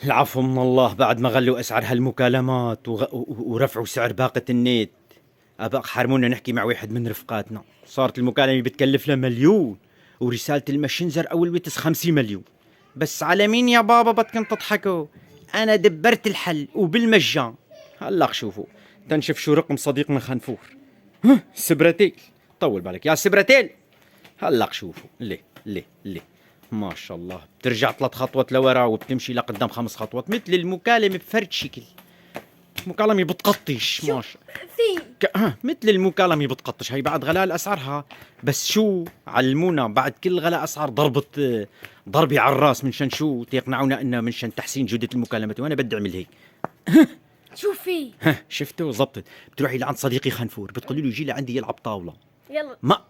العفو من الله. بعد ما غلوا أسعار هالمكالمات ورفعوا سعر باقة النت، أبقى حرمونا نحكي مع واحد من رفقاتنا. صارت المكالمة بتكلف له مليون، ورسالة الماشنجر أو الويتس 50 مليون. بس على مين يا بابا بدكن تضحكوا؟ أنا دبرت الحل وبالمجان. هلا شوفوا تنشوف شو رقم صديقنا خنفور. سبرتيل، طول بالك يا سبرتيل. هلا شوفوا ليه ما شاء الله بترجع 3 خطوات لورا وبتمشي لقدام 5 خطوات، مثل المكالمة بفرد شكل. مكالمة بتقطش ما شاء مثل المكالمة بتقطش. هي بعد غلاء أسعارها، بس شو علمونا بعد كل غلاء أسعار ضربي على الراس. منشان شو تيقنعونا إنه منشان تحسين جودة المكالمة، وأنا بدي أعمل هيك. شو في؟ شفتوا زبطت. بتروحي لعند صديقي خنفور بتقولي له يجي لعندي يلعب طاولة. يلا ما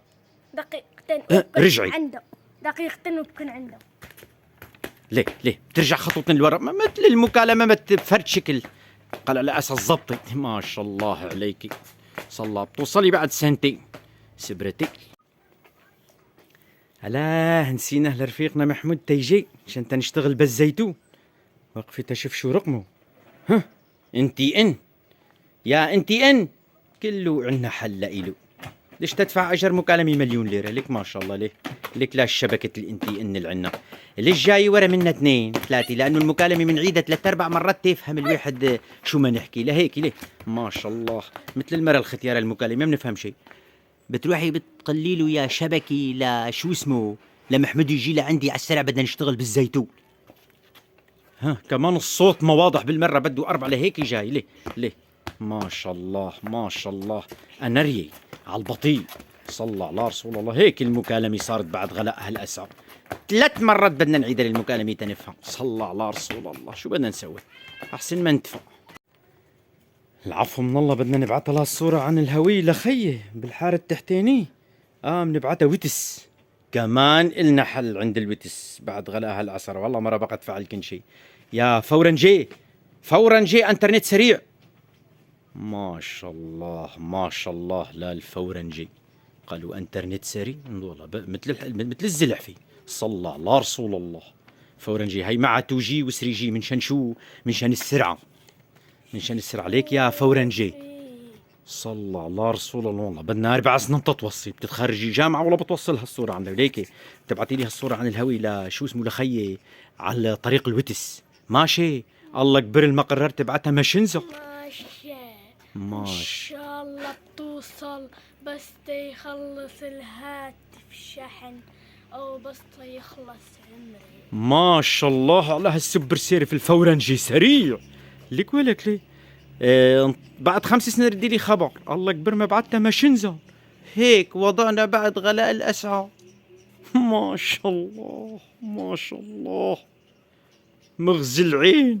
دقيقتين رجعي عنده، دقيقتين وبكون عنده. ليه بترجع خطوتين لورا مثل المكالمة ما بفرد شكل. قال لا أساس زبطت. ما شاء الله عليكي، صلى بتوصلي بعد سنتين سبرتك. هلا نسينا لرفيقنا محمود تيجي عشان تنشتغل بالزيتون. وقفت اشوف شو رقمه. انتي ان يا انتي ان كله عنا حل إله. ليش تدفع اجر مكالمة مليون ليرة؟ لك ما شاء الله. لك لا شبكة الانتي ان اللي عنا. ليش جاي ورا منا 2 3؟ لانه المكالمة من عيدة 3-4 مرات تفهم الواحد شو ما نحكي لهيك. ليه ما شاء الله مثل المرة الختيارة المكالمة ما بنفهم شيء. بتروحي بتقلي له يا شبكي لشو اسمه لمحمود يجي لعندي على السرع بدنا نشتغل بالزيتون. كمان الصوت ما واضح بالمرة، بده 4 لهيك جاي. ليه ما شاء الله ما شاء الله. أنريي على البطيء. صلى على رسول الله. هيك المكالمة صارت بعد غلاء هالأسعار. 3 مرات بدنا نعيد المكالمة تنفهم. صلى على رسول الله. شو بدنا نسوي؟ أحسن ما ندفع. العفو من الله. بدنا نبعث لها الصورة عن الهوية لخيه بالحارة التحتيني. بنبعتها ويتس. كمان إلنا حل عند الويتس بعد غلاء هالأسعار. والله مرة بقى تفعل كل شيء. يا فورا جي انترنت سريع. ما شاء الله ما شاء الله. لا الفورنجي قالوا انترنت سريع والله مثل الزلحفي. صلى على رسول الله. فورنجي هي مع 2 جي و 3 جي. منشان شو؟ منشان السرعة. ليك يا فورنجي. صلى على رسول الله. والله بدنا 4 سنين تتوصي. بتتخرجي جامعة ولا بتوصل هالصورة عندك؟ ليكي بتبعتي لي هالصورة عن الهوي لشو اسمه لخيي على طريق الويتس. ماشي الله كبر. ما قررت تبعتها ماشنزر. ما شاء الله بتوصل، بس يخلص الهاتف شحن او بس يخلص عمري. ما شاء الله على هالسوبر سيرف الفورنجي سريع. لك ولك ليه بعد 5 سنين ردي لي خبر. الله كبر ما بعتها ماشنزر. هيك وضعنا بعد غلاء الأسعار. ما شاء الله ما شاء الله. مغزي العين.